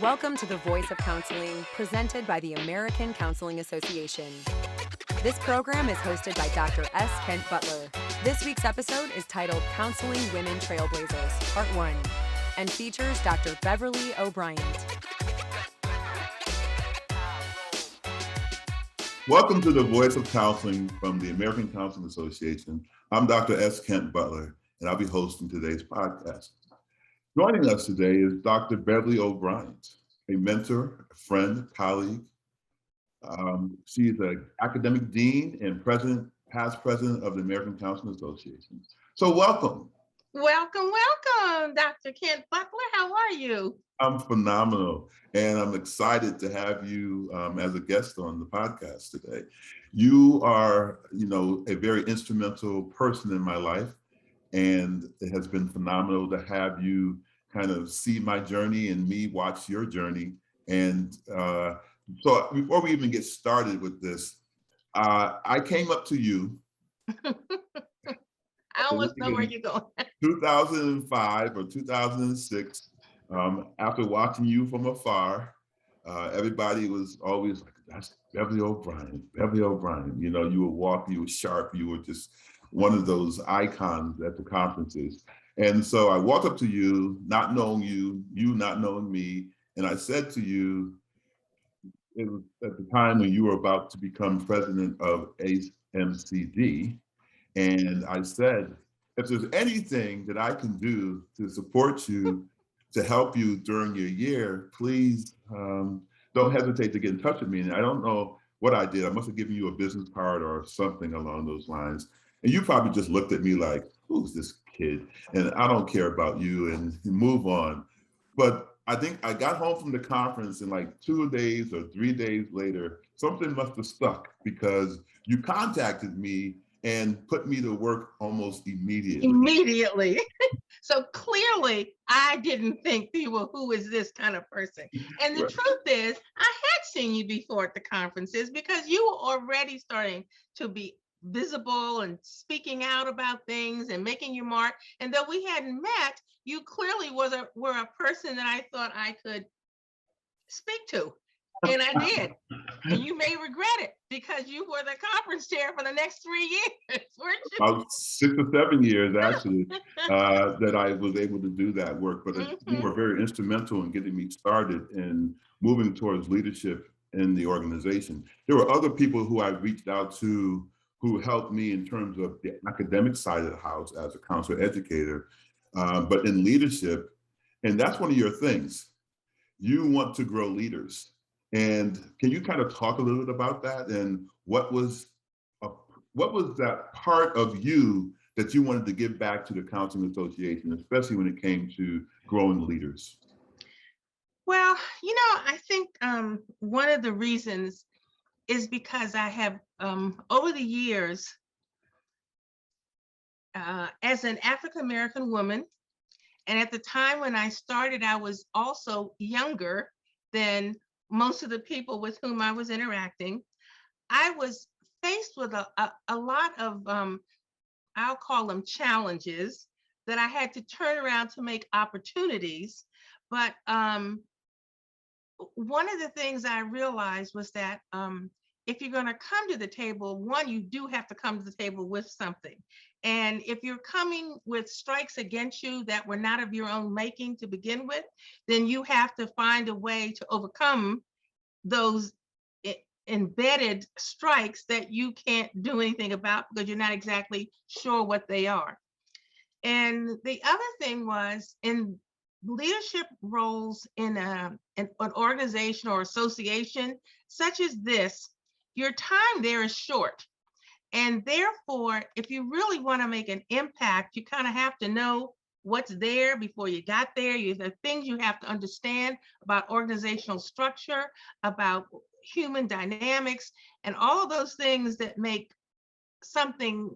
Welcome to the Voice of Counseling, presented by the American Counseling Association. This program is hosted by Dr. S. Kent Butler. This week's episode is titled Counseling Women Trailblazers, Part 1, and features Dr. Beverly O'Bryant. Welcome to the Voice of Counseling from the American Counseling Association. I'm Dr. S. Kent Butler, and I'll be hosting today's podcast. Joining us today is Dr. Beverly O'Bryant, a mentor, a friend, colleague. She's an academic dean and past president of the American Counseling Association. So welcome. Welcome, Dr. Kent Butler. How are you? I'm phenomenal, and I'm excited to have you as a guest on the podcast today. You are, a very instrumental person in my life, and it has been phenomenal to have you kind of see my journey and me watch your journey. And so before we even get started with this, I came up to you. I almost know where you're going. 2005 or 2006, after watching you from afar, everybody was always like, that's Beverly O'Bryant, Beverly O'Bryant. You would walk, you were sharp, you were just one of those icons at the conferences. And so I walked up to you, not knowing you, you not knowing me, and I said to you, it was at the time when you were about to become president of AMCD, and I said, if there's anything that I can do to support you, to help you during your year, please don't hesitate to get in touch with me. And I don't know what I did. I must have given you a business card or something along those lines. And you probably just looked at me like, who's this kid? And I don't care about you, and move on. But I think I got home from the conference, and like 2 days or 3 days later, something must have stuck, because you contacted me and put me to work almost immediately. So clearly, I didn't think you were, who is this kind of person? And the Right. truth is, I had seen you before at the conferences because you were already starting to be visible and speaking out about things and making your mark. And though we hadn't met, you clearly were a person that I thought I could speak to. And I did. And you may regret it because you were the conference chair for the next 3 years, weren't you? About 6 or 7 years, actually, that I was able to do that work. But you were very instrumental in getting me started in moving towards leadership in the organization. There were other people who I reached out to who helped me in terms of the academic side of the house as a counselor educator, but in leadership, and that's one of your things. You want to grow leaders. And can you kind of talk a little bit about that, and what was that part of you that you wanted to give back to the Counseling Association, especially when it came to growing leaders? Well, I think one of the reasons is because I have, over the years, as an African-American woman, and at the time when I started, I was also younger than most of the people with whom I was interacting. I was faced with a lot of, I'll call them challenges, that I had to turn around to make opportunities. But one of the things I realized was that if you're going to come to the table, one, you do have to come to the table with something. And if you're coming with strikes against you that were not of your own making to begin with, then you have to find a way to overcome those embedded strikes that you can't do anything about because you're not exactly sure what they are. And the other thing was, in leadership roles in an organization or association such as this, your time there is short. And therefore, if you really want to make an impact, you kind of have to know what's there before you got there. The things you have to understand about organizational structure, about human dynamics, and all of those things that make something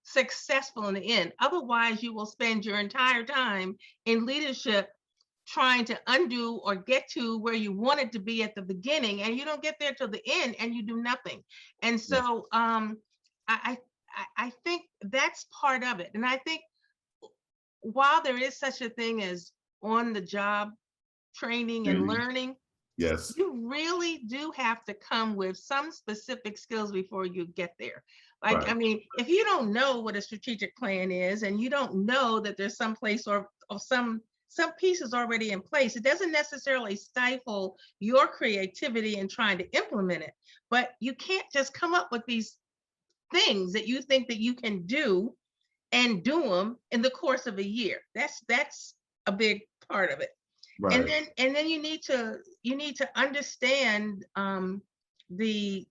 successful in the end. Otherwise, you will spend your entire time in leadership trying to undo or get to where you wanted to be at the beginning, and you don't get there till the end, and you do nothing. And so I think that's part of it. And I think while there is such a thing as on the job training and Training. learning, Yes. you really do have to come with some specific skills before you get there. Like, I Right. mean, if you don't know what a strategic plan is, and you don't know that there's some place or some pieces already in place, it doesn't necessarily stifle your creativity in trying to implement it. But you can't just come up with these things that you think that you can do and do them in the course of a year. That's a big part of it. And Right. then you need to understand the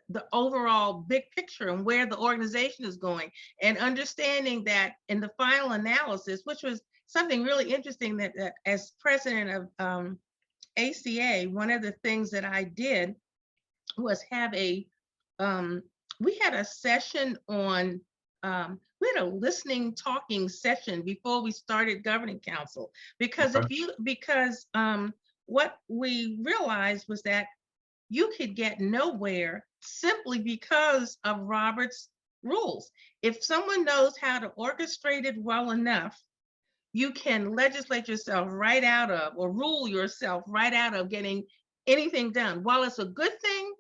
the overall big picture and where the organization is going, and understanding that in the final analysis, which was something really interesting, that as president of ACA, one of the things that I did was have um, we had a session on we had a listening talking session before we started governing council, because Okay. what we realized was that you could get nowhere simply because of Robert's rules. If someone knows how to orchestrate it well enough, you can legislate yourself right out of, or rule yourself right out of getting anything done. While it's a good thing,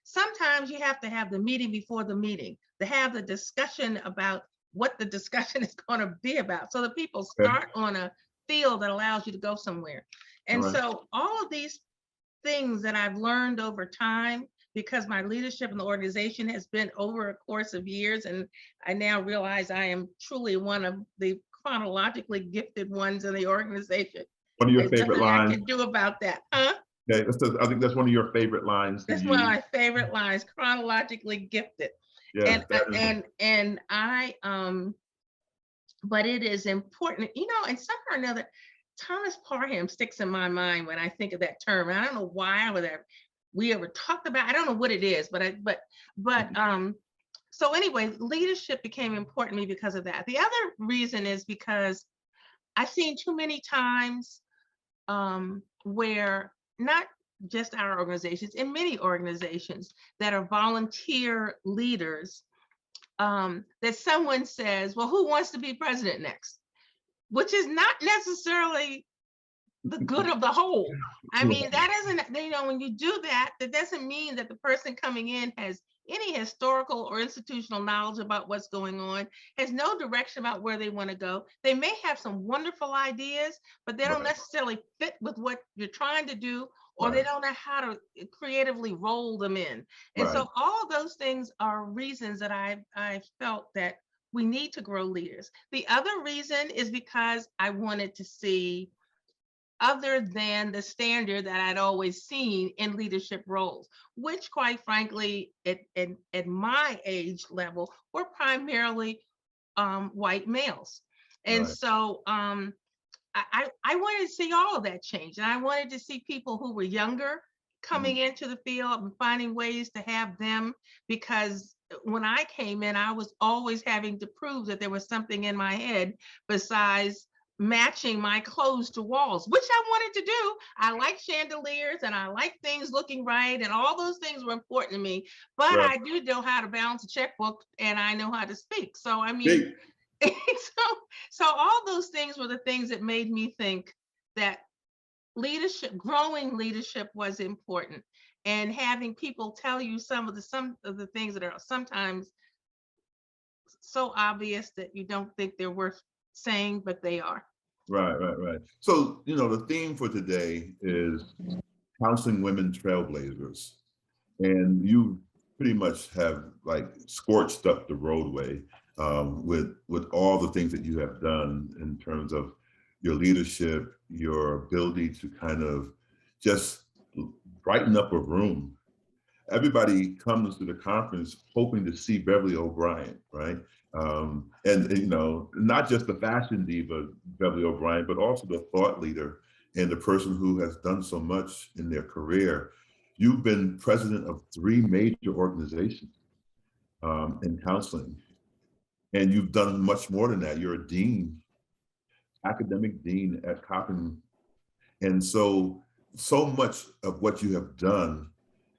sometimes you have to have the meeting before the meeting, to have the discussion about what the discussion is going to be about, so that people Okay. start on a field that allows you to go somewhere. All And right. so all of these things that I've learned over time, because my leadership in the organization has been over a course of years, and I now realize I am truly one of the chronologically gifted ones in the organization. One of your There's favorite nothing I lines. can do about that, huh? Okay. I think that's one of your favorite lines to That's one of use. my favorite lines, chronologically gifted. Yes, And that is. but it is important, and somehow or another, Thomas Parham sticks in my mind when I think of that term. And I don't know why we ever talked about. I don't know what it is, but so anyway, leadership became important to me because of that. The other reason is because I've seen too many times where, not just our organizations, in many organizations that are volunteer leaders, that someone says, well, who wants to be president next? Which is not necessarily the good of the whole. I mean, that isn't, when you do that, that doesn't mean that the person coming in has any historical or institutional knowledge about what's going on, has no direction about where they want to go. They may have some wonderful ideas, but they don't Right. necessarily fit with what you're trying to do, or they Right. don't know how to creatively roll them in. And Right. so all of those things are reasons that I felt that we need to grow leaders. The other reason is because I wanted to see other than the standard that I'd always seen in leadership roles, which quite frankly, at my age level, were primarily white males. And Right. so I wanted to see all of that change. And I wanted to see people who were younger coming Mhm. into the field and finding ways to have them, because when I came in, I was always having to prove that there was something in my head besides matching my clothes to walls, which I wanted to do. I like chandeliers and I like things looking right, and all those things were important to me. But Right. I do know how to balance a checkbook, and I know how to speak. So I mean, Hey, so all those things were the things that made me think that growing leadership was important, and having people tell you some of the things that are sometimes so obvious that you don't think they're worth saying, but they are. right. So, the theme for today is counseling women trailblazers. And you pretty much have like scorched up the roadway with all the things that you have done in terms of your leadership, your ability to kind of just brighten up a room. Everybody comes to the conference hoping to see Beverly O'Bryant, right? And not just the fashion diva Beverly O'Bryant, but also the thought leader and the person who has done so much in their career. You've been president of 3 major organizations in counseling, and you've done much more than that. You're a dean, academic dean at Coppin, and so much of what you have done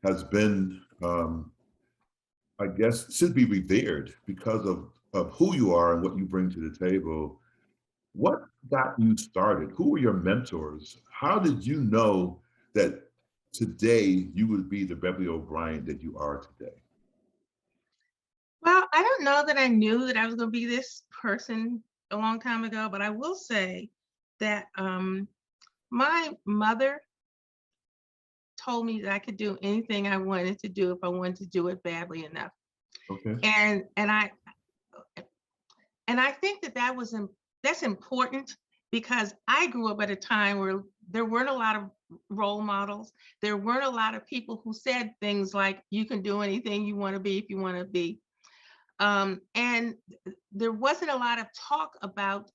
has been, I guess, should be revered because of who you are and what you bring to the table. What got you started? Who were your mentors? How did you know that today you would be the Beverly O'Brien that you are today? Well, I don't know that I knew that I was going to be this person a long time ago, but I will say that my mother told me that I could do anything I wanted to do if I wanted to do it badly enough. Okay. And I think that's important because I grew up at a time where there weren't a lot of role models. There weren't a lot of people who said things like, you can do anything you want to be if you want to be. And there wasn't a lot of talk about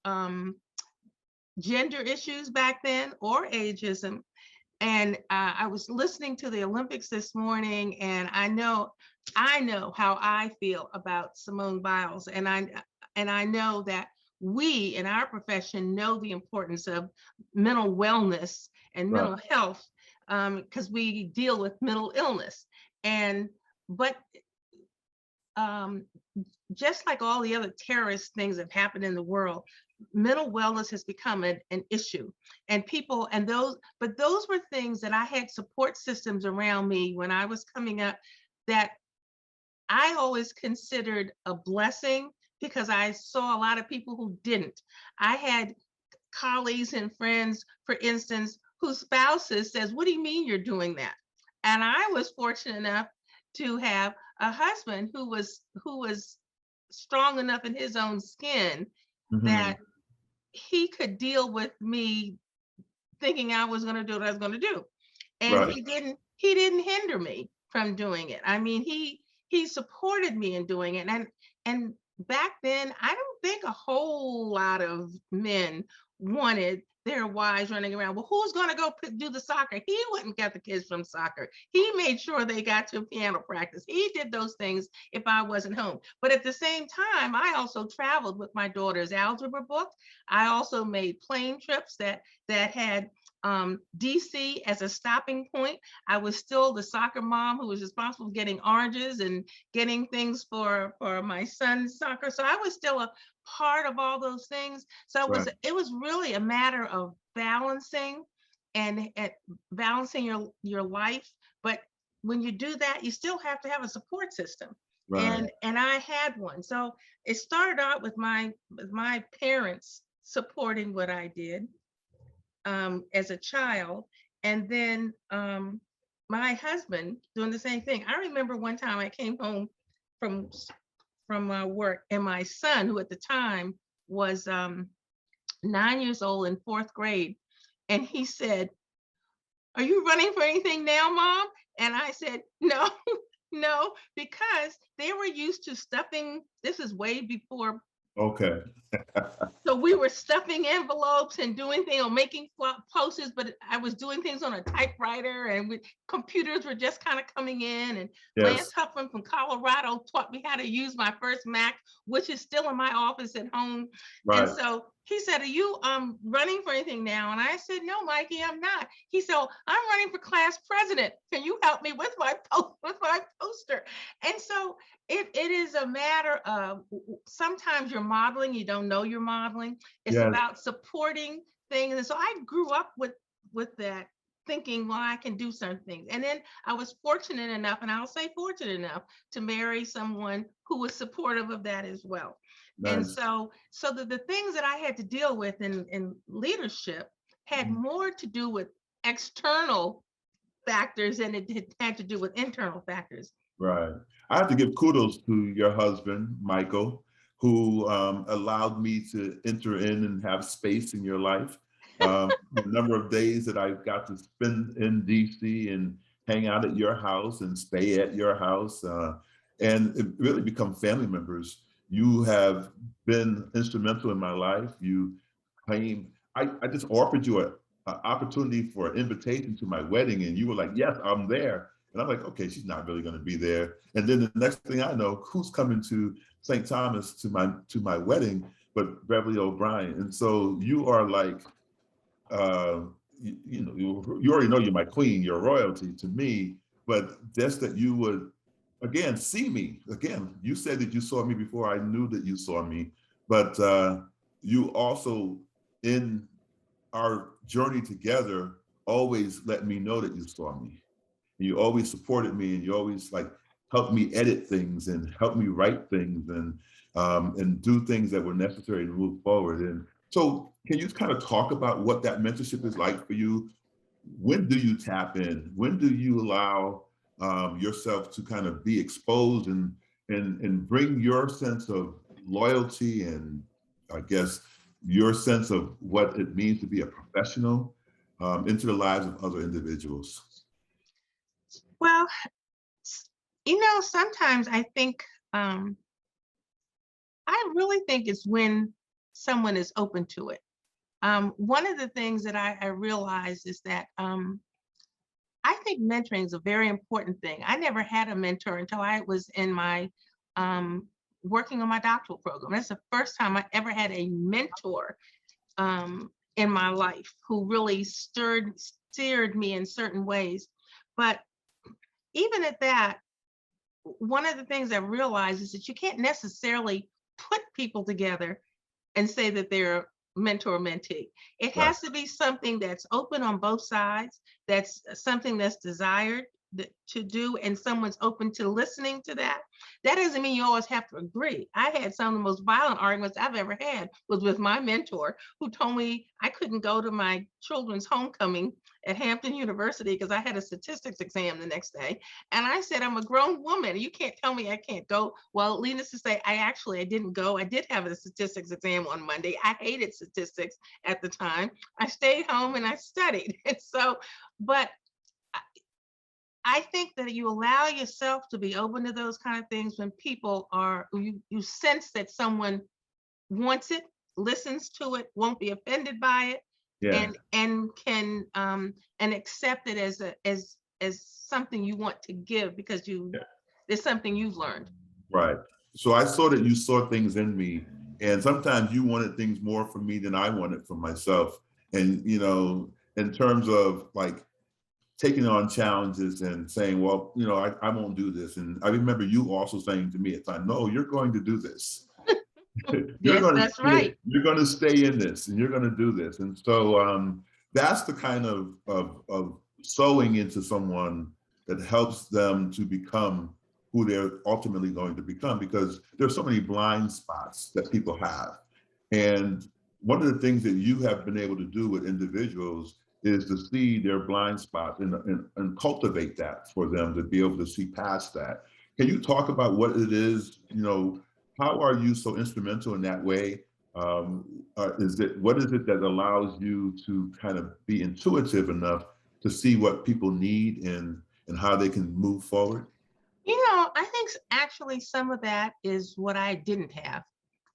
gender issues back then or ageism. And I was listening to the Olympics this morning, and I know how I feel about Simone Biles, and I know that we in our profession know the importance of mental wellness and Right. mental health, because we deal with mental illness. And but um, just like all the other terrorist things that happened in the world, mental wellness has become an issue. And those were things that I had support systems around me when I was coming up that I always considered a blessing because I saw a lot of people who didn't. I had colleagues and friends, for instance, whose spouses says, "What do you mean you're doing that?" And I was fortunate enough to have a husband who was strong enough in his own skin Mhm. that he could deal with me thinking I was going to do what I was going to do. And Right. he didn't hinder me from doing it. I mean, he supported me in doing it. And back then, I don't think a whole lot of men wanted their wives running around. Well, who's going to go do the soccer? He wouldn't get the kids from soccer. He made sure they got to piano practice. He did those things if I wasn't home. But at the same time, I also traveled with my daughter's algebra book. I also made plane trips that had DC as a stopping point. I was still the soccer mom who was responsible for getting oranges and getting things for my son's soccer. So I was still a part of all those things. So Right. it was really a matter of balancing and balancing your life. But when you do that, you still have to have a support system. Right. And I had one. So it started out with my parents supporting what I did as a child. And then my husband doing the same thing. I remember one time I came home from work, and my son, who at the time was 9 years old in fourth grade, and he said, "Are you running for anything now, Mom?" And I said, "No, no," because they were used to stuffing. This is way before. Okay. So we were stuffing envelopes and doing things, or making posters, but I was doing things on a typewriter, and computers were just kind of coming in. And Lance Yes. Huffman from Colorado taught me how to use my first Mac, which is still in my office at home. And Right. so he said, "Are you running for anything now?" And I said, "No, Mikey, I'm not." He said, "Oh, I'm running for class president. Can you help me with my poster?" And so it is a matter of sometimes you're modeling, you don't know you're modeling. It's Yes. about supporting things. And so I grew up with that, thinking, well, I can do some things. And then I was fortunate enough, and I'll say fortunate enough, to marry someone who was supportive of that as well. And Nice. so the things that I had to deal with in leadership had more to do with external factors than it had to do with internal factors. Right. I have to give kudos to your husband, Michael, who allowed me to enter in and have space in your life. The number of days that I got to spend in DC and hang out at your house and stay at your house, and it really become family members. You have been instrumental in my life. You came, I just offered you a opportunity for an invitation to my wedding, and you were like, "Yes, I'm there." And I'm like, okay, she's not really going to be there. And then the next thing I know, who's coming to St. Thomas to my wedding, but Beverly O'Brien. And so you are like, you already know you're my queen, you're royalty to me. But just that you would, again, see me. Again, you said that you saw me before I knew that you saw me. But you also in our journey together, always let me know that you saw me. And you always supported me, and you always like helped me edit things and helped me write things and do things that were necessary to move forward. And so can you kind of talk about what that mentorship is like for you? When do you tap in? When do you allow yourself to kind of be exposed and bring your sense of loyalty and I guess your sense of what it means to be a professional into the lives of other individuals? Well, sometimes I think, I really think it's when someone is open to it. One of the things that I realized is that I think mentoring is a very important thing. I never had a mentor until I was in my working on my doctoral program. That's the first time I ever had a mentor in my life who really steered me in certain ways. But even at that, one of the things I realized is that you can't necessarily put people together and say that they're mentor mentee. It Right. has to be something that's open on both sides, that's something that's desired to do, and someone's open to listening to that. That doesn't mean you always have to agree. I had some of the most violent arguments I've ever had was with my mentor, who told me I couldn't go to my children's homecoming at Hampton University because I had a statistics exam the next day. And I said, I'm a grown woman. You can't tell me I can't go. Well, needless to say, I didn't go. I did have a statistics exam on Monday. I hated statistics at the time. I stayed home and I studied. And so, but I think that you allow yourself to be open to those kind of things when people are, you sense that someone wants it, listens to it, won't be offended by it, Yeah. and can and accept it as something you want to give because it's something you've learned. Right. So I saw that you saw things in me, and sometimes you wanted things more from me than I wanted from myself. And, in terms of like taking on challenges and saying, well, I won't do this. And I remember you also saying to me at the time, no, you're going to do this. Yes, that's right. You're going to stay in this and you're going to do this. And so that's the kind of sowing into someone that helps them to become who they're ultimately going to become, because there's so many blind spots that people have. And one of the things that you have been able to do with individuals is to see their blind spots and cultivate that for them to be able to see past that. Can you talk about what it is, how are you so instrumental in that way? What is it that allows you to kind of be intuitive enough to see what people need and how they can move forward? I think actually some of that is what I didn't have,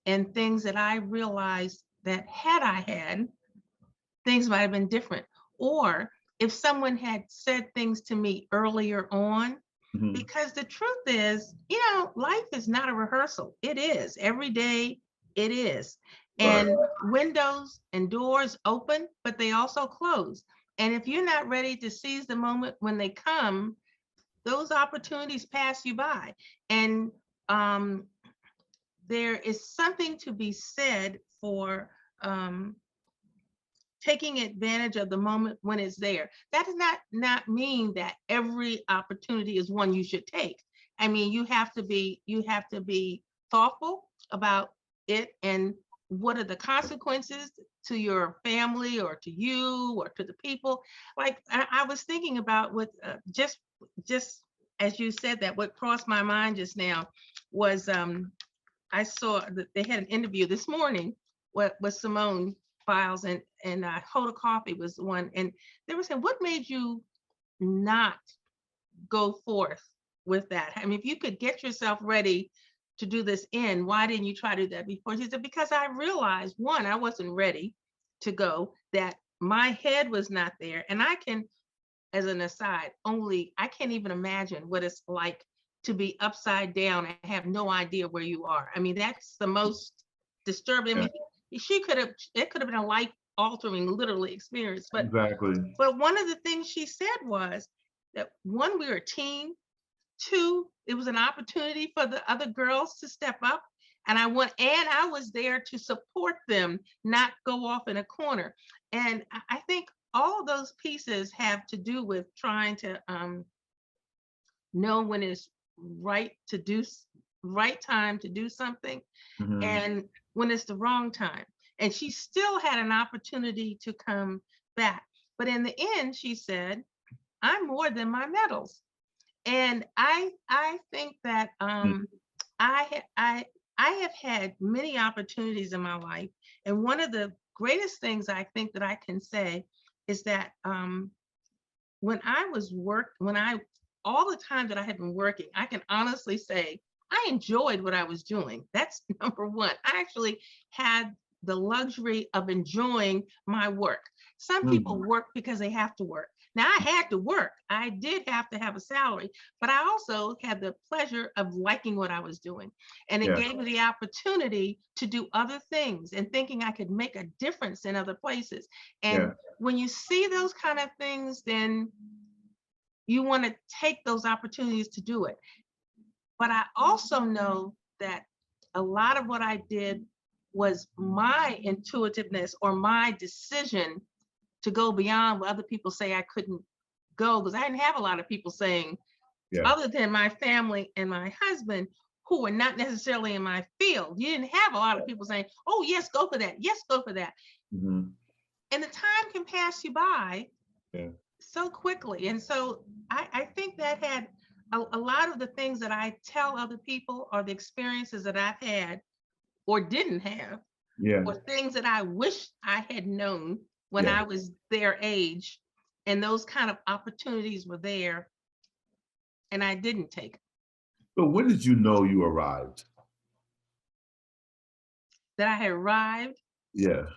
and things that I realized that had I had, things might have been different. Or if someone had said things to me earlier on, Mhm. because the truth is, life is not a rehearsal. It is every day. It is. Right. And windows and doors open, but they also close. And if you're not ready to seize the moment when they come, those opportunities pass you by. And there is something to be said for taking advantage of the moment when it's there. That does not mean that every opportunity is one you should take. I mean, you have to be thoughtful about it and what are the consequences to your family or to you or to the people. Like I was thinking about with just as you said that, what crossed my mind just now was I saw that they had an interview this morning with Simone Biles and Hoda Coffee was one, and they were saying, what made you not go forth with that? I mean, if you could get yourself ready to do this why didn't you try to do that before? She said, because I realized, one, I wasn't ready to go, that my head was not there. And I can, as an aside, I can't even imagine what it's like to be upside down and have no idea where you are. I mean, that's the most disturbing. I mean, it could have been a life altering, literally experience. But Exactly. one of the things she said was that, one, we were a team. Two, it was an opportunity for the other girls to step up. And I was there to support them, not go off in a corner. And I think all of those pieces have to do with trying to know when it's right to do right time to do something, Mhm. and when it's the wrong time. And she still had an opportunity to come back. But in the end, she said, I'm more than my medals. And I think that I I have had many opportunities in my life, and one of the greatest things I think that I can say is that when I all the time that I had been working, I can honestly say I enjoyed what I was doing. That's number one. I actually had the luxury of enjoying my work. Some people Mhm. work because they have to work. Now, I had to work. I did have to have a salary, but I also had the pleasure of liking what I was doing. And it Yeah. gave me the opportunity to do other things and thinking I could make a difference in other places. And Yeah. when you see those kind of things, then you want to take those opportunities to do it. But I also know that a lot of what I did was my intuitiveness or my decision to go beyond what other people say I couldn't go, because I didn't have a lot of people saying, Yeah. other than my family and my husband, who were not necessarily in my field. You didn't have a lot of people saying, oh, yes, go for that. Yes, go for that. Mhm. And the time can pass you by Yeah. so quickly. And so I think that had a lot of the things that I tell other people are the experiences that I've had or didn't have, Yeah. or things that I wish I had known when Yeah. I was their age. And those kind of opportunities were there and I didn't take them. So when did you know you arrived? That I had arrived, Yeah.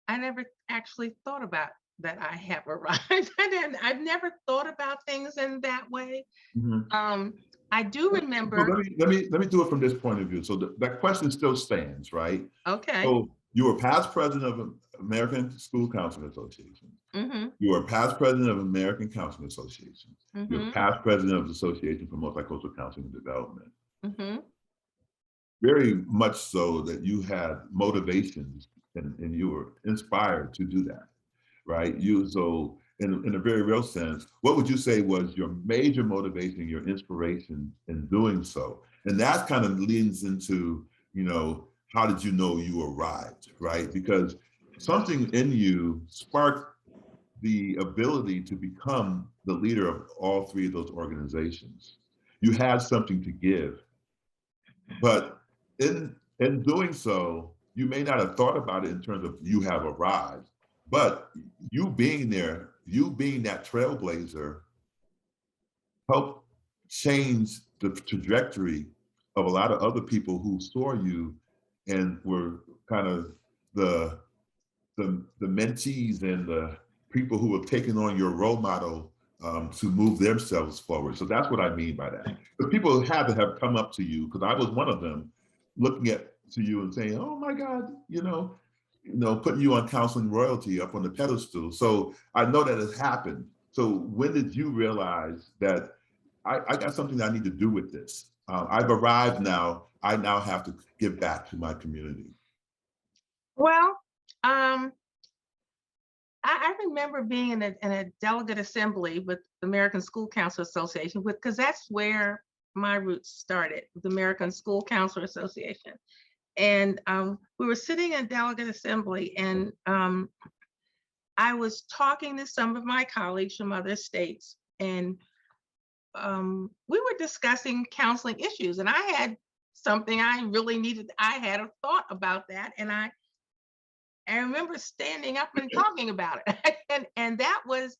I never actually thought about that I have arrived. I've never thought about things in that way. Mhm. Um, I do So remember, let me do it from this point of view. So that question still stands, right? okay. So you were past president of American School Counseling Association. Mm-hmm. You are past president of American Counseling Association. You're Mm-hmm. past president of the Association for Multicultural Counseling and Development. Mm-hmm. Very much so that you had motivations and you were inspired to do that, right? So in a very real sense, what would you say was your major motivation, your inspiration in doing so? And that kind of leans into, how did you know you arrived, right? Because something in you sparked the ability to become the leader of all three of those organizations. You had something to give, but in doing so, you may not have thought about it in terms of you have arrived, but you being there, you being that trailblazer, helped change the trajectory of a lot of other people who saw you and were kind of the the mentees and the people who have taken on your role model to move themselves forward. So that's what I mean by that. Because people had to have come up to you, because I was one of them, looking at to you and saying, "Oh my God," putting you on counseling royalty up on the pedestal. So I know that has happened. So when did you realize that I got something I need to do with this? I've arrived now. I now have to give back to my community. Well, um, I remember being in a delegate assembly with the American School Counselor Association, because that's where my roots started, the American School Counselor Association. And we were sitting in delegate assembly, and I was talking to some of my colleagues from other states, and we were discussing counseling issues. And I had something I really needed. I had a thought about that, and I remember standing up and talking about it. And that was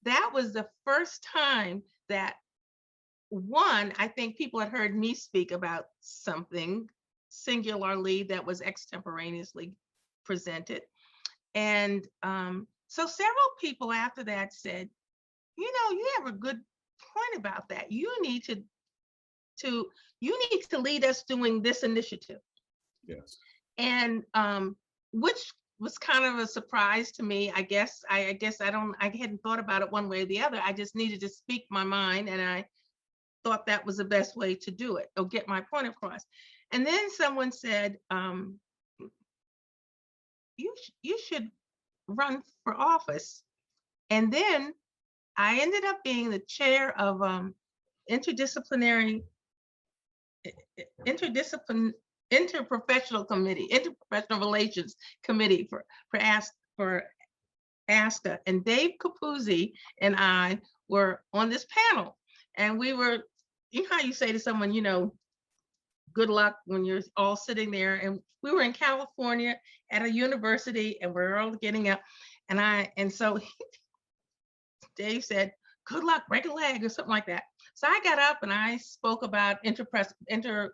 the first time that, one, I think people had heard me speak about something singularly that was extemporaneously presented. And so several people after that said, you have a good point about that. To you need to lead us doing this initiative. Yes. And which was kind of a surprise to me. I hadn't thought about it one way or the other. I just needed to speak my mind, and I thought that was the best way to do it or get my point across. And then someone said, you should run for office. And then I ended up being the chair of interdisciplinary interdiscipline interprofessional relations committee for ASCA, and Dave Capuzzi and I were on this panel, and we were, you know how you say to someone, good luck when you're all sitting there, and we were in California at a university, and we're all getting up, and so Dave said, good luck, break a leg or something like that. So I got up and I spoke about interprofessional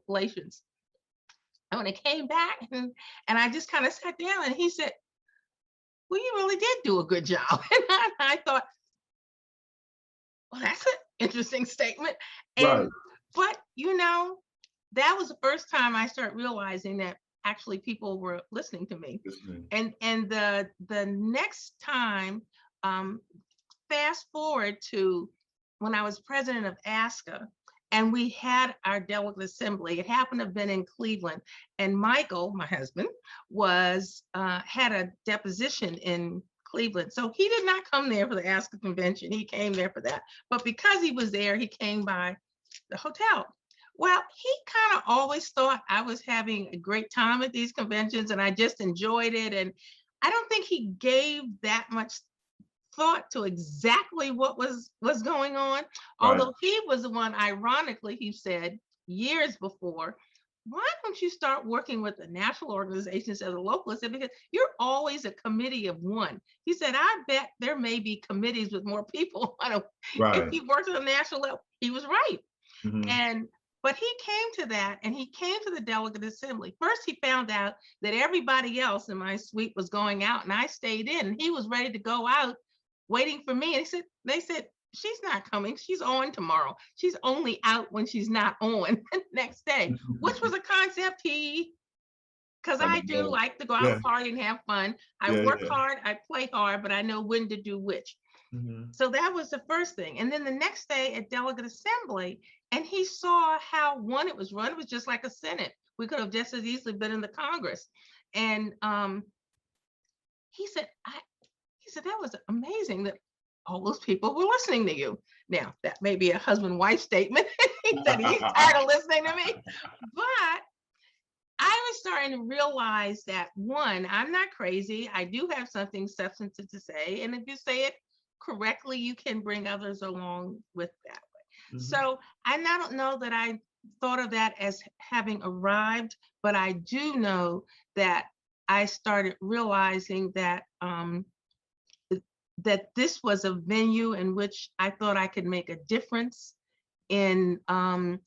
relations. And when I came back and I just kind of sat down, and he said, well, you really did do a good job. And I thought, well, that's an interesting statement. Right. But that was the first time I started realizing that actually people were listening to me. And the next time, fast forward to when I was president of ASCA, and we had our delegate assembly. It happened to have been in Cleveland, and Michael, my husband, was had a deposition in Cleveland. So he did not come there for the ASCA convention. He came there for that. But because he was there, he came by the hotel. Well, he kind of always thought I was having a great time at these conventions, and I just enjoyed it. And I don't think he gave that much thought to exactly what was going on. Right. Although he was the one, ironically, he said years before, why don't you start working with the national organizations as a local? I said, because you're always a committee of one. He said, I bet there may be committees with more people. Right. If he worked at a national level, he was right. Mm-hmm. But he came to that, and he came to the delegate assembly. First, he found out that everybody else in my suite was going out, and I stayed in, and he was ready to go out waiting for me. And they said, she's not coming. She's on tomorrow. She's only out when she's not on next day, which was a concept because I do like to go out and party and have fun. I work hard, I play hard, but I know when to do which. Mm-hmm. So that was the first thing. And then the next day at delegate assembly, and he saw how it was run. It was just like a Senate. We could have just as easily been in the Congress. And he said, that was amazing that all those people were listening to you. Now, that may be a husband-wife statement. He said he's tired of listening to me. But I was starting to realize that, one, I'm not crazy. I do have something substantive to say. And if you say it correctly, you can bring others along with that way. Mm-hmm. So I don't know that I thought of that as having arrived, but I do know that I started realizing that that this was a venue in which I thought I could make a difference in our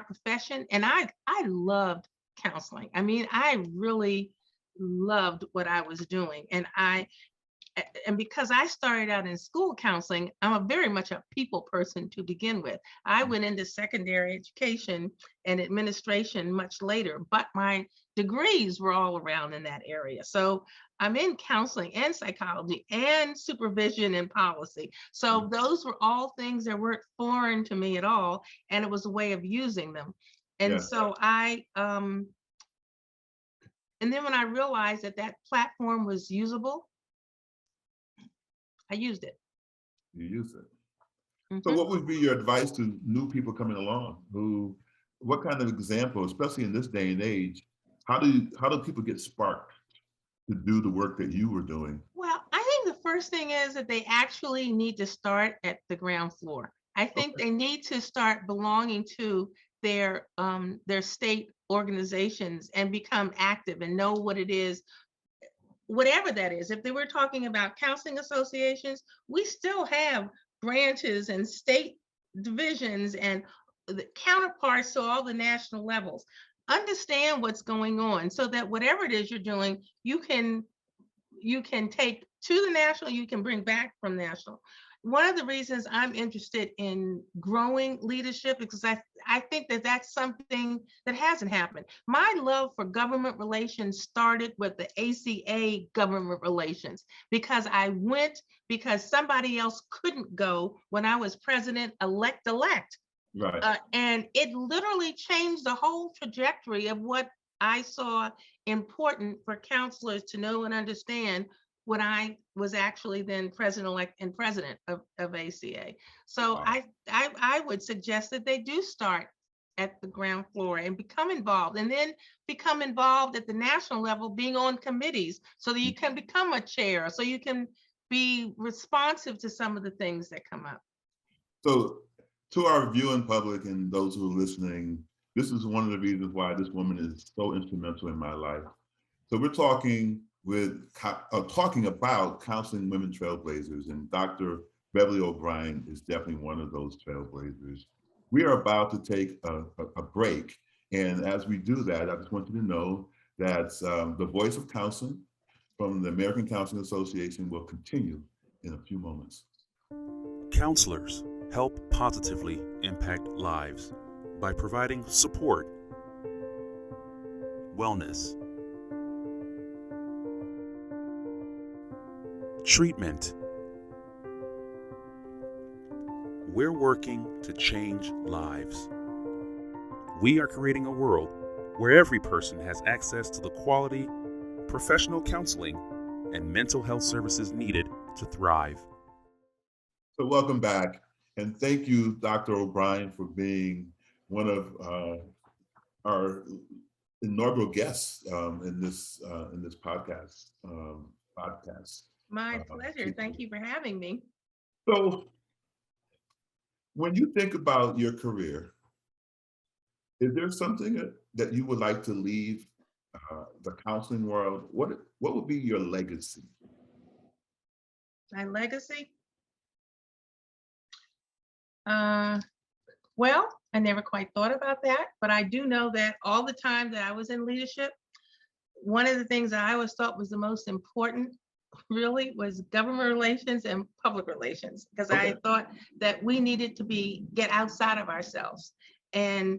profession. And I loved counseling. I mean, I really loved what I was doing. And because I started out in school counseling, I'm very much a people person to begin with. I went into secondary education and administration much later, but my degrees were all around in that area. So I'm in counseling and psychology and supervision and policy. So those were all things that weren't foreign to me at all. And it was a way of using them. And so and then when I realized that platform was usable, I used it. You used it. Mm-hmm. So what would be your advice to new people coming along? What kind of example, especially in this day and age, how do people get sparked to do the work that you were doing? Well, I think the first thing is that they actually need to start at the ground floor. I think they need to start belonging to their state organizations and become active and know what it is, whatever that is. If they were talking about counseling associations, we still have branches and state divisions and the counterparts to all the national levels. Understand what's going on so that whatever it is you're doing, you can take to the national, you can bring back from national. One of the reasons I'm interested in growing leadership is because I think that that's something that hasn't happened. My love for government relations started with the ACA government relations because I went because somebody else couldn't go when I was president-elect. Right. And it literally changed the whole trajectory of what I saw important for counselors to know and understand when I was actually then president-elect and president of ACA. So Wow. I would suggest that they do start at the ground floor and become involved, and then become involved at the national level, being on committees, so that you can become a chair, so you can be responsive to some of the things that come up. So to our viewing public and those who are listening, this is one of the reasons why this woman is so instrumental in my life. So we're talking about counseling women trailblazers, and Dr. Beverly O'Bryant is definitely one of those trailblazers. We are about to take a break, and as we do that, I just want you to know that the Voice of Counseling from the American Counseling Association will continue in a few moments. Counselors help positively impact lives by providing support, wellness, treatment. We're working to change lives. We are creating a world where every person has access to the quality, professional counseling, and mental health services needed to thrive. So welcome back, and thank you, Dr. O'Brien, for being one of our inaugural guests in this podcast. My pleasure. Thank you for having me. So, when you think about your career, is there something that you would like to leave the counseling world? What would be your legacy? My legacy? Well, I never quite thought about that, but I do know that all the time that I was in leadership, one of the things that I always thought was the most important really was government relations and public relations, because I thought that we needed to get outside of ourselves and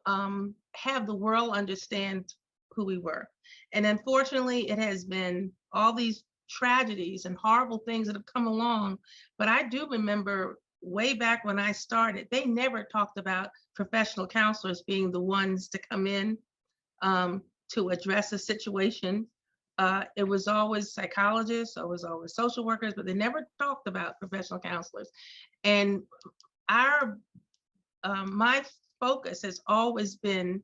have the world understand who we were. And unfortunately, it has been all these tragedies and horrible things that have come along. But I do remember way back when I started, they never talked about professional counselors being the ones to come in to address a situation. It was always psychologists, it was always social workers, but they never talked about professional counselors. And my focus has always been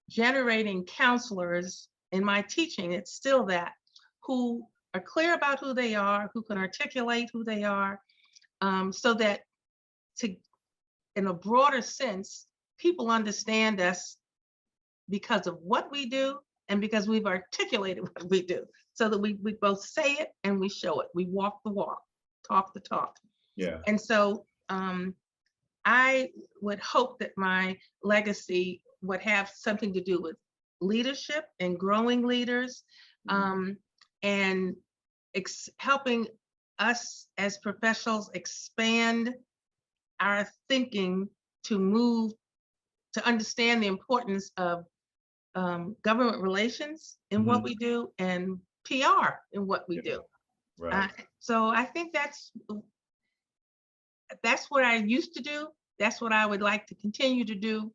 generating counselors in my teaching. It's still that, who are clear about who they are, who can articulate who they are, so that in a broader sense, people understand us because of what we do and because we've articulated what we do, so that we both say it and we show it. We walk the walk, talk the talk. Yeah. And so I would hope that my legacy would have something to do with leadership and growing leaders, and helping us as professionals expand our thinking to understand the importance of government relations in what we do and PR in what we do. Right. So I think that's what I used to do. That's what I would like to continue to do.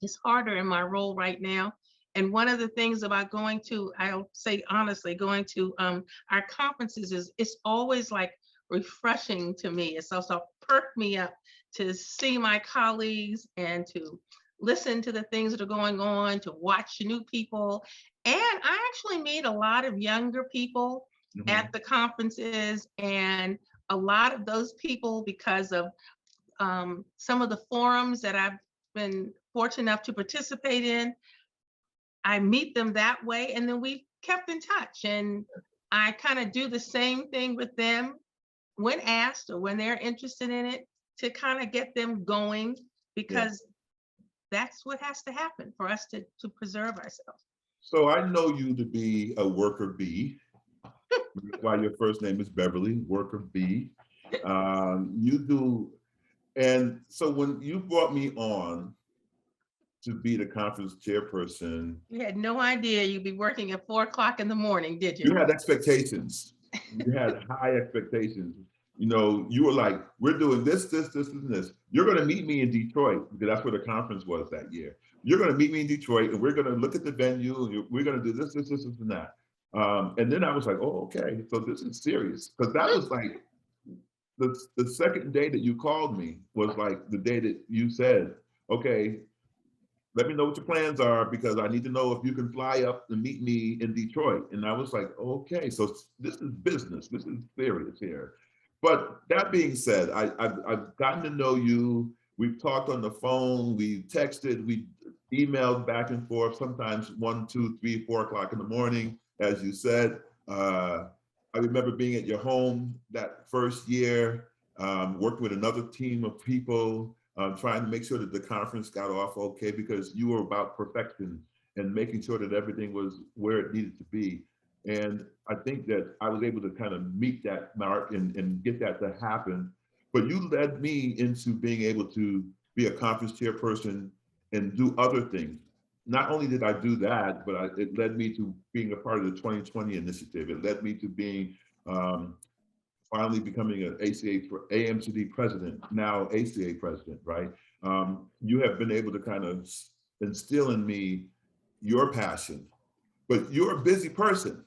It's harder in my role right now. And one of the things about I'll say honestly, going to our conferences it's always like refreshing to me. It's also perked me up to see my colleagues and to listen to the things that are going on, to watch new people. And I actually meet a lot of younger people at the conferences, and a lot of those people, because of some of the forums that I've been fortunate enough to participate in, I meet them that way, and then we kept in touch. And I kind of do the same thing with them when asked or when they're interested in it, to kind of get them going, because that's what has to happen for us to preserve ourselves. So I know you to be a worker bee. Why your first name is Beverly, worker bee. You do. And so when you brought me on to be the conference chairperson, You had no idea you'd be working at 4 o'clock in the morning, did you? you had expectations. You had high expectations. you were like, we're doing this, and this. You're going to meet me in Detroit, because that's where the conference was that year. You're going to meet me in Detroit, and we're going to look at the venue, and we're going to do this, and that. And then I was like, oh, okay, so this is serious. Because that was like, the second day that you called me was like the day that you said, okay, let me know what your plans are, because I need to know if you can fly up and meet me in Detroit. And I was like, okay, so this is business. This is serious here. But that being said, I've gotten to know you. We've talked on the phone, we texted, we emailed back and forth, sometimes 1, 2, 3, 4 o'clock in the morning, as you said. I remember being at your home that first year, working with another team of people, trying to make sure that the conference got off okay, because you were about perfection and making sure that everything was where it needed to be. And I think that I was able to kind of meet that mark and get that to happen. But you led me into being able to be a conference chairperson and do other things. Not only did I do that, but it led me to being a part of the 2020 initiative. It led me to being finally becoming an AMCD president, now ACA president, right? You have been able to kind of instill in me your passion, but you're a busy person.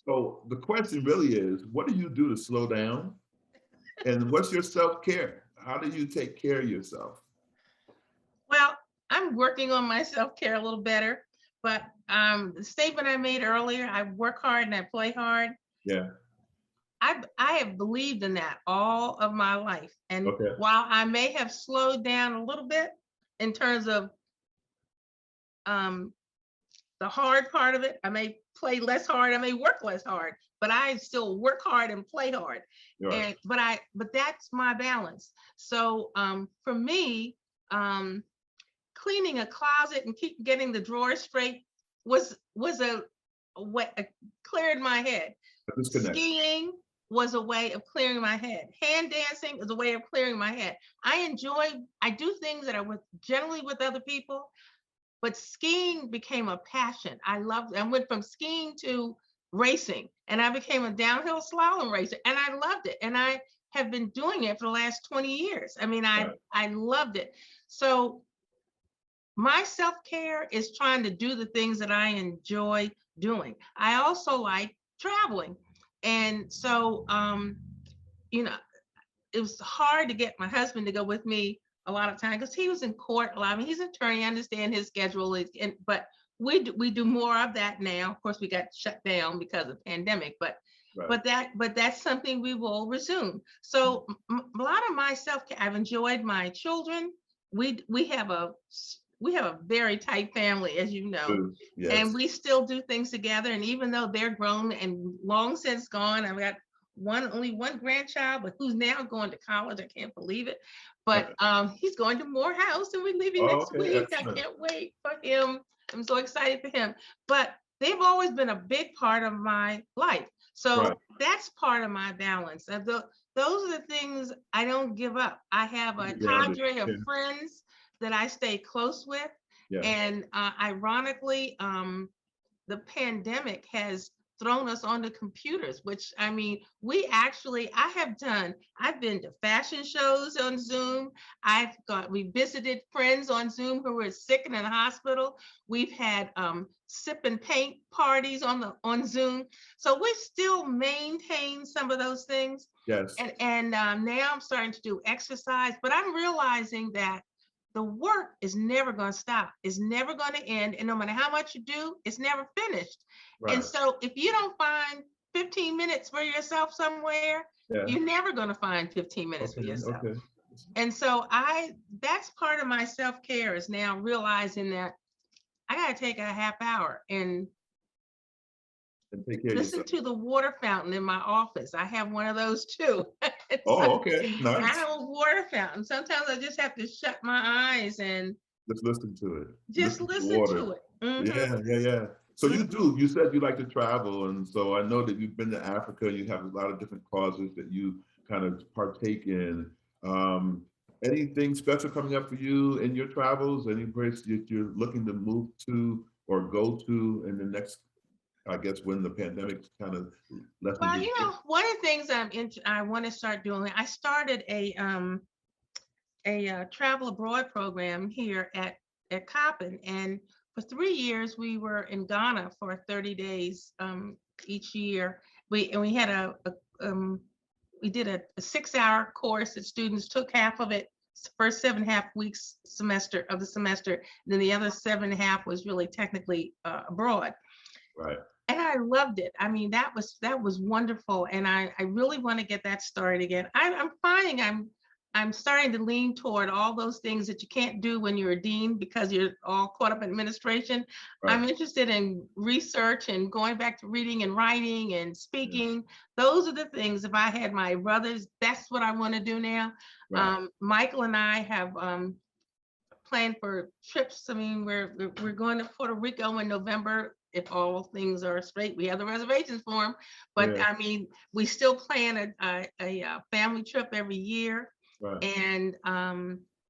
So the question really is, what do you do to slow down? And what's your self-care? How do you take care of yourself? Well, I'm working on my self-care a little better, but the statement I made earlier, I work hard and I play hard. Yeah. I have believed in that all of my life. And Okay. while I may have slowed down a little bit in terms of the hard part of it, I may play less hard, I may work less hard, but I still work hard and play hard. Right. But that's my balance. So for me, cleaning a closet and keep getting the drawers straight was a cleared my head. Skiing was a way of clearing my head. Hand dancing is a way of clearing my head. I do things that are generally with other people, but skiing became a passion. I went from skiing to racing, and I became a downhill slalom racer, and I loved it. And I have been doing it for the last 20 years. I mean, I loved it. So my self-care is trying to do the things that I enjoy doing. I also like traveling. And so, it was hard to get my husband to go with me a lot of time because he was in court a lot. I mean, he's an attorney, I understand his schedule, but we do more of that now. Of course, we got shut down because of the pandemic, but that's something we will resume. So a lot of my self-care, I've enjoyed my children. We have a very tight family, as you know, yes. And we still do things together. And even though they're grown and long since gone, I've got only one grandchild, but who's now going to college. I can't believe it. But he's going to Morehouse and we're leaving next week. Excellent. I can't wait for him. I'm so excited for him. But they've always been a big part of my life. So that's part of my balance. Those are the things I don't give up. I have a cadre of friends that I stay close with. Yeah. And ironically, the pandemic has thrown us onto computers, which I mean, I've been to fashion shows on Zoom. We visited friends on Zoom who were sick and in the hospital. We've had sip and paint parties on Zoom. So we still maintain some of those things. Yes. And now I'm starting to do exercise, but I'm realizing that the work is never going to stop. It's never going to end. And no matter how much you do, it's never finished. Right. And so if you don't find 15 minutes for yourself somewhere, you're never going to find 15 minutes for yourself. Okay. And so that's part of my self-care is now realizing that I got to take a half hour and listen to the water fountain in my office. I have one of those too. Okay. Nice. I have a water fountain. Sometimes I just have to shut my eyes and just listen to it. Just listen to it. Mm-hmm. Yeah. So you said you like to travel. And so I know that you've been to Africa. You have a lot of different causes that you kind of partake in. Anything special coming up for you in your travels? Any place that you're looking to move to or go to in the next I guess when the pandemic kind of lessened Well, your you know, one of the things I want to start doing, I started a travel abroad program here at Coppin, and for 3 years we were in Ghana for 30 days each year. We had we did a 6-hour course that students took half of it, first 7.5 weeks semester of the semester, and then the other 7.5 was really technically abroad. right. And I loved it. I mean, that was wonderful, and I really want to get that started again. I'm finding I'm starting to lean toward all those things that you can't do when you're a dean because you're all caught up in administration. Right. I'm interested in research and going back to reading and writing and Yeah. speaking. Those are the things. If I had my brothers, that's what I want to do now. Right. Michael and I have planned for trips. I mean, we're going to Puerto Rico in November. If all things are straight, we have the reservations for them. But Yeah. I mean, we still plan a family trip every year. Right. And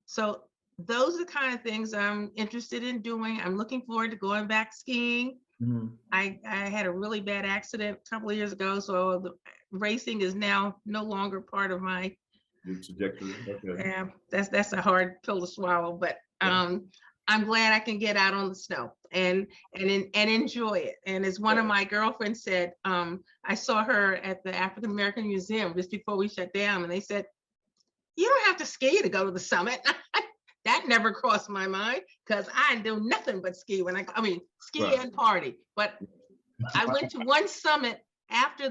so those are the kind of things I'm interested in doing. I'm looking forward to going back skiing. Mhm. I had a really bad accident a couple of years ago, so the racing is now no longer part of my Your trajectory. Okay. yeah, that's a hard pill to swallow, but I'm glad I can get out on the snow and enjoy it. And as one of my girlfriends said, I saw her at the African American Museum just before we shut down, and they said, "You don't have to ski to go to the summit." That never crossed my mind because I do nothing but ski I mean ski Right. and party. But I went to one summit after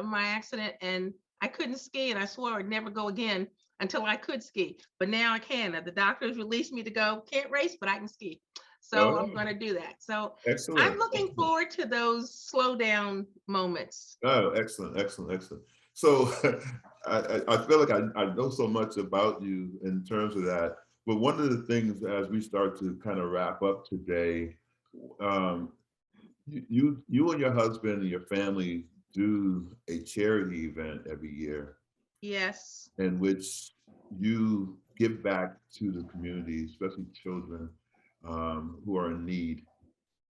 my accident, and I couldn't ski, and I swore I'd never go again until I could ski. But now I can. The doctors released me to go. Can't race, but I can ski. So I'm Oh, going to do that. So I'm excellent. looking Excellent. forward to those slow down moments. Oh, excellent, excellent, excellent. So I feel like I know so much about you in terms of that. But one of the things as we start to kind of wrap up today, um, you and your husband and your family do a charity event every year Yes. in which you give back to the community, especially children who are in need.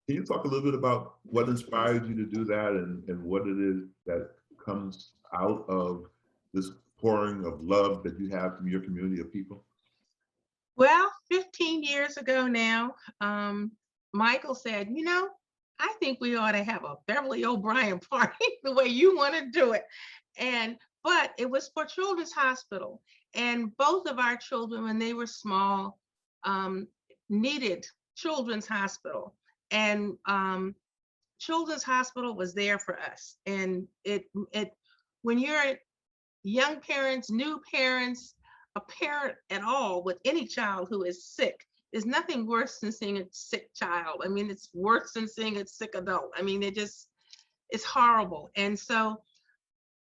Can you talk a little bit about what inspired you to do that and what it is that comes out of this pouring of love that you have from your community of people? Well, 15 years ago now, Michael said, I think we ought to have a Beverly O'Bryant party the way you want to do it. But it was for Children's Hospital. And both of our children, when they were small, needed Children's Hospital. And Children's Hospital was there for us. And when you're young parents, new parents, a parent at all with any child who is sick, there's nothing worse than seeing a sick child. I mean, it's worse than seeing a sick adult. I mean, it's horrible. And so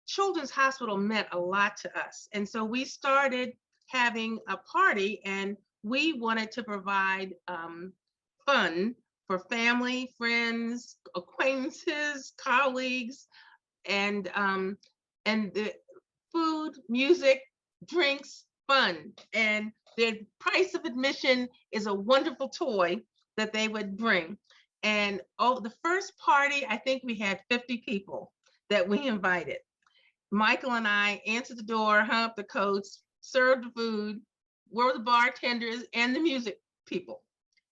Children's Hospital meant a lot to us. And so we started having a party, and we wanted to provide fun for family, friends, acquaintances, colleagues, and the food, music, drinks, fun. And the price of admission is a wonderful toy that they would bring. And the first party, I think we had 50 people that we invited. Michael and I answered the door, hung up the coats, served the food, were the bartenders and the music people.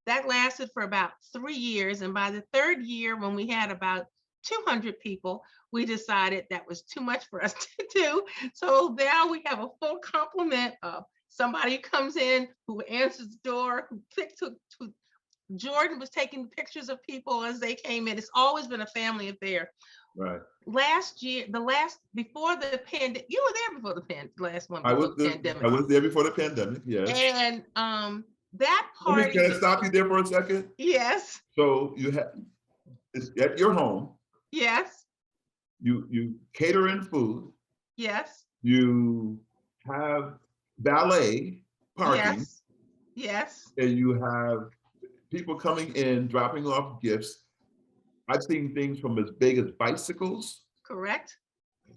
That lasted for about 3 years. And by the third year, when we had about 200 people, we decided that was too much for us to do. So now we have a full complement of somebody who comes in, who answers the door, who Jordan was taking pictures of people as they came in. It's always been a family affair. Right. Last year, before the pandemic, you were there before the last one before the pandemic. I was there before the pandemic, yes. And that party. Can I stop you there for a second? Yes. So it's at your home. Yes. You cater in food. Yes. You have valet parking. Yes. Yes. And you have people coming in, dropping off gifts. I've seen things from as big as bicycles. Correct.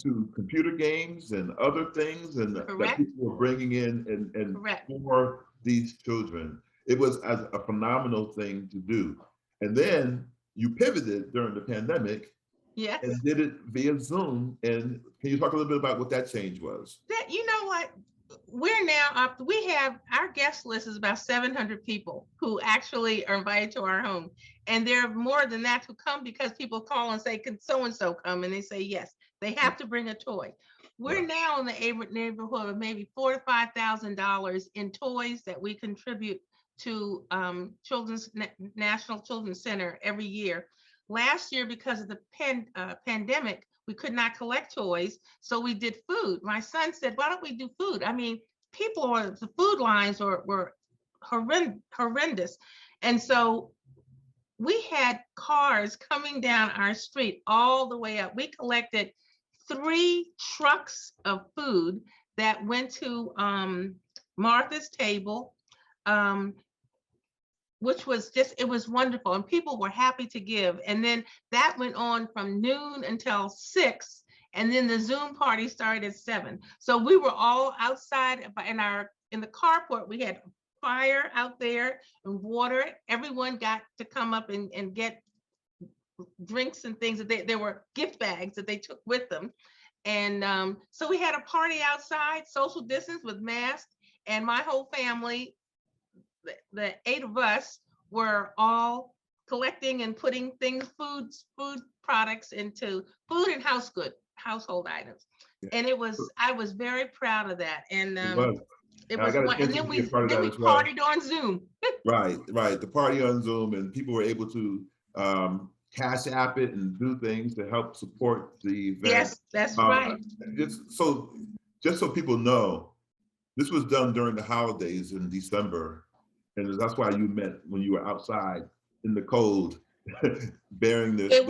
To computer games and other things and that people were bringing in and for these children. It was a phenomenal thing to do. And then you pivoted during the pandemic Yes. and did it via Zoom. And can you talk a little bit about what that change was? That, you know what? We're now up, we have, our guest list is about 700 people who actually are invited to our home. And there are more than that who come because people call and say, can so-and-so come? And they say, yes, they have to bring a toy. We're now in the neighborhood of maybe $4,000 to $5,000 in toys that we contribute to National Children's Center every year. Last year, because of the pandemic, we could not collect toys, so we did food. My son said, why don't we do food? I mean, the food lines were horrendous. And so we had cars coming down our street all the way up. We collected 3 trucks of food that went to Martha's Table, which was just, it was wonderful. And people were happy to give. And then that went on from noon until 6. And then the Zoom party started at 7. So we were all outside in the carport. We had fire out there and water. Everyone got to come up and get drinks and things that there were gift bags that they took with them. And so we had a party outside, social distance with masks, and my whole family, the 8 of us, were all collecting and putting food products into food and household items. Yeah. And I was very proud of that. And it was one, and then we partied on Zoom. Right. The party on Zoom, and people were able to Cash App it and do things to help support the event. Yes, that's right. Just so people know, this was done during the holidays in December, and that's why you met when you were outside in the cold, bearing the. It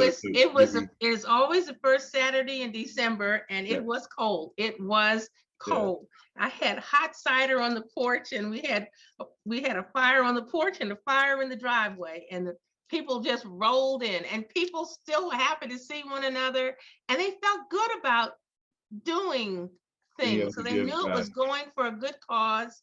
is always the first Saturday in December, and it was cold. It was cold. Yeah. I had hot cider on the porch, and we had a fire on the porch and a fire in the driveway, and the people just rolled in, and people still were happy to see one another, and they felt good about doing things. So they knew it was going for a good cause.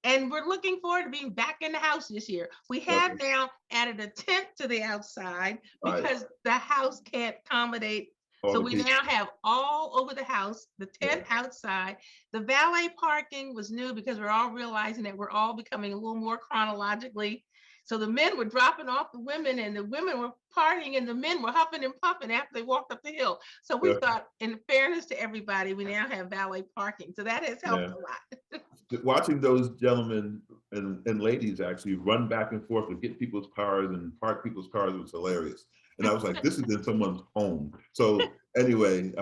And we're looking forward to being back in the house this year. We have now added a tent to the outside because the house can't accommodate. So we now have all over the house, the tent outside. The valet parking was new because we're all realizing that we're all becoming a little more chronologically. So the men were dropping off the women, and the women were partying, and the men were huffing and puffing after they walked up the hill. So we thought, in fairness to everybody, we now have valet parking. So that has helped a lot. Watching those gentlemen and ladies actually run back and forth to get people's cars and park people's cars was hilarious. And I was like, this is in someone's home. So anyway,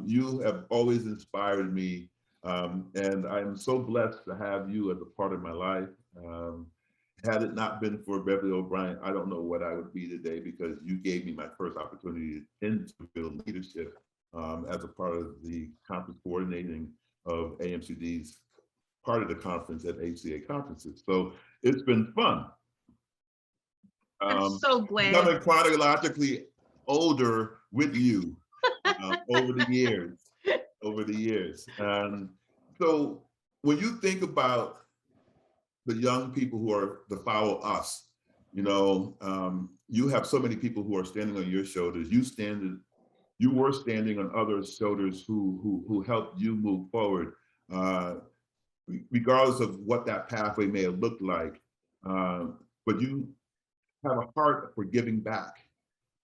you have always inspired me. And I'm so blessed to have you as a part of my life. Had it not been for Beverly O'Bryant, I don't know what I would be today, because you gave me my first opportunity into leadership as a part of the conference coordinating of AMCD's part of the conference at HCA conferences. So it's been fun. I'm so glad. Becoming chronologically older with you over the years. So when you think about the young people who are to follow us, you have so many people who are standing on your shoulders. You were standing on others' shoulders who helped you move forward, regardless of what that pathway may have looked like. But you have a heart for giving back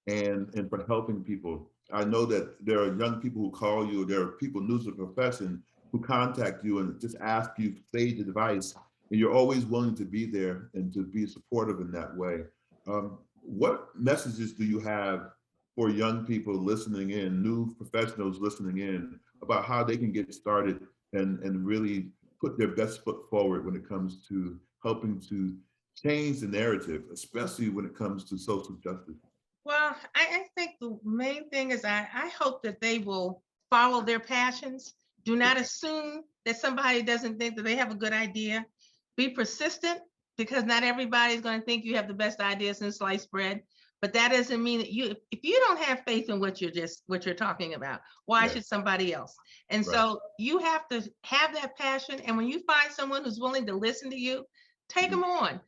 and for helping people. I know that there are young people who call you, there are people new to the profession who contact you and just ask you sage advice. And you're always willing to be there and to be supportive in that way. What messages do you have for young people listening in, new professionals listening in, about how they can get started and really put their best foot forward when it comes to helping to change the narrative, especially when it comes to social justice? Well, I think the main thing is I hope that they will follow their passions. Do not assume that somebody doesn't think that they have a good idea. Be persistent, because not everybody's going to think you have the best idea since sliced bread. But that doesn't mean that if you don't have faith in what you're talking about, why should somebody else? And so you have to have that passion. And when you find someone who's willing to listen to you, take them on.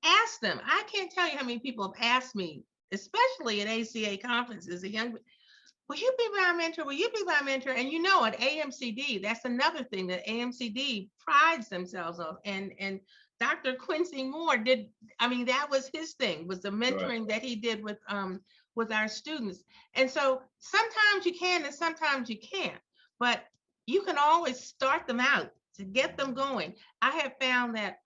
ask them. I can't tell you how many people have asked me, especially at ACA conferences, will you be my mentor? Will you be my mentor? And at AMCD, that's another thing that AMCD prides themselves on. And Dr. Quincy Moore that was his thing, was the mentoring that he did with our students. And so sometimes you can and sometimes you can't, but you can always start them out to get them going. I have found that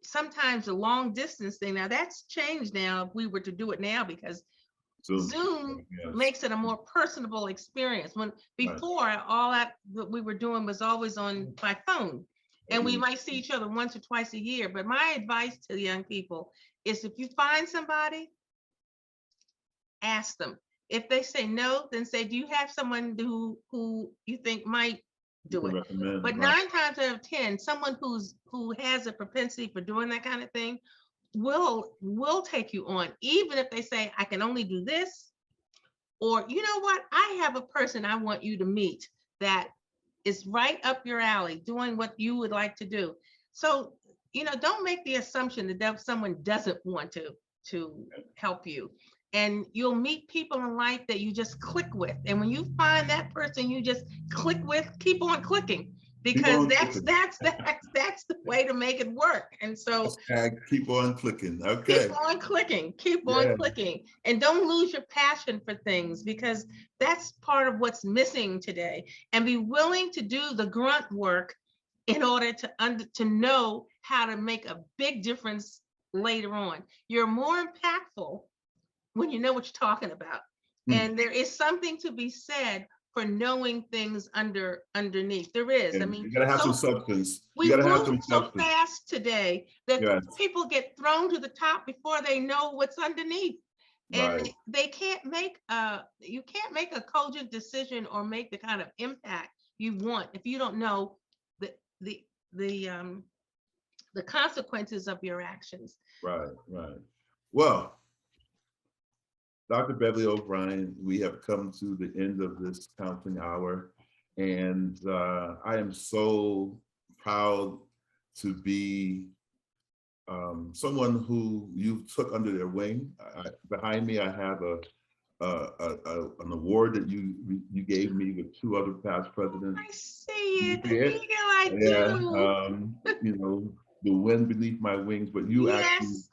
sometimes the long distance thing, now that's changed now if we were to do it now, because Zoom makes it a more personable experience. When before all that we were doing was always on by phone, and we might see each other once or twice a year. But my advice to the young people is, if you find somebody, ask them. If they say no, then say, do you have someone who you think might do it? But 9 times out of 10, someone who has a propensity for doing that kind of thing will take you on, even if they say, I can only do this, or you know what, I have a person I want you to meet that is right up your alley, doing what you would like to do. So don't make the assumption that someone doesn't want to help you. And you'll meet people in life that you just click with, and when you find that person you just click with, keep on clicking, because that's the way to make it work. And so keep on clicking. Okay. Keep on clicking, and don't lose your passion for things, because that's part of what's missing today. And be willing to do the grunt work in order to know how to make a big difference later on. You're more impactful when you know what you're talking about. And there is something to be said for knowing things underneath. There is. And you gotta have some substance. We move so fast today that people get thrown to the top before they know what's underneath. And they can't make you can't make a cogent decision or make the kind of impact you want if you don't know the consequences of your actions. Right. Well, Dr. Beverly O'Bryant, we have come to the end of this counseling hour, and I am so proud to be someone who you took under their wing. Behind me, I have an award that you gave me with 2 other past presidents. I see it. I do. The wind beneath my wings, but you actually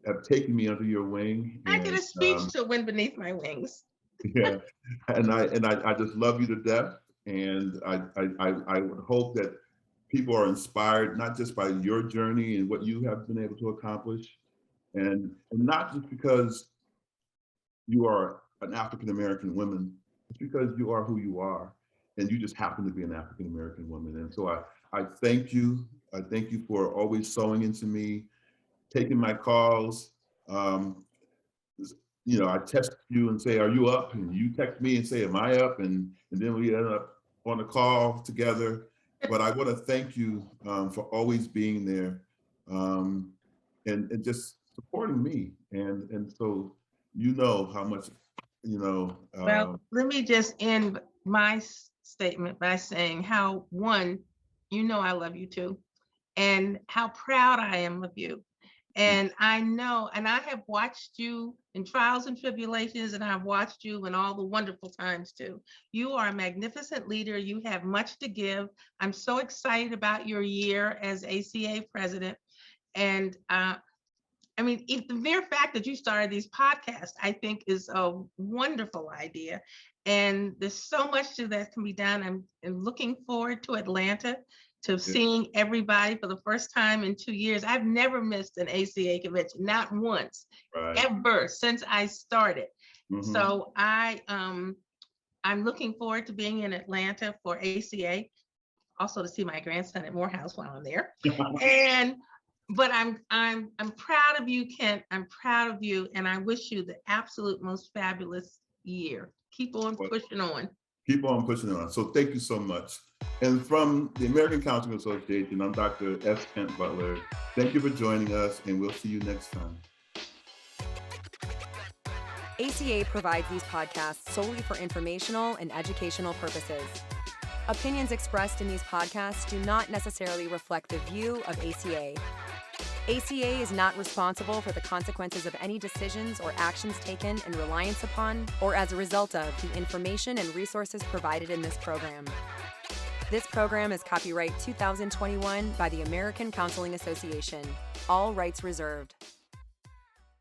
have taken me under your wing. I did a speech to Wind Beneath My Wings. Yeah, and I just love you to death, and I would hope that people are inspired not just by your journey and what you have been able to accomplish, and not just because you are an African American woman, it's because you are who you are, and you just happen to be an African American woman. And so I thank you. I thank you for always sewing into me, taking my calls. I text you and say, are you up? And you text me and say, am I up? And then we end up on a call together. But I want to thank you for always being there and just supporting me. And so how much, Well, let me just end my statement by saying how, one, I love you too, and how proud I am of you. And I know, and I have watched you in trials and tribulations, and I've watched you in all the wonderful times too. You are a magnificent leader. You have much to give. I'm so excited about your year as ACA president. And the mere fact that you started these podcasts, I think is a wonderful idea. And there's so much that can be done. I'm looking forward to Atlanta, to seeing everybody for the first time in 2 years. I've never missed an ACA convention, not once, ever since I started. Mm-hmm. So I'm looking forward to being in Atlanta for ACA, also to see my grandson at Morehouse while I'm there. But I'm proud of you, Kent. I'm proud of you, and I wish you the absolute most fabulous year. Keep on pushing on. Keep on pushing on. So thank you so much. And from the American Counseling Association, I'm Dr. S. Kent Butler. Thank you for joining us, and we'll see you next time. ACA provides these podcasts solely for informational and educational purposes. Opinions expressed in these podcasts do not necessarily reflect the view of ACA. ACA is not responsible for the consequences of any decisions or actions taken in reliance upon or as a result of the information and resources provided in this program. This program is copyright 2021 by the American Counseling Association. All rights reserved.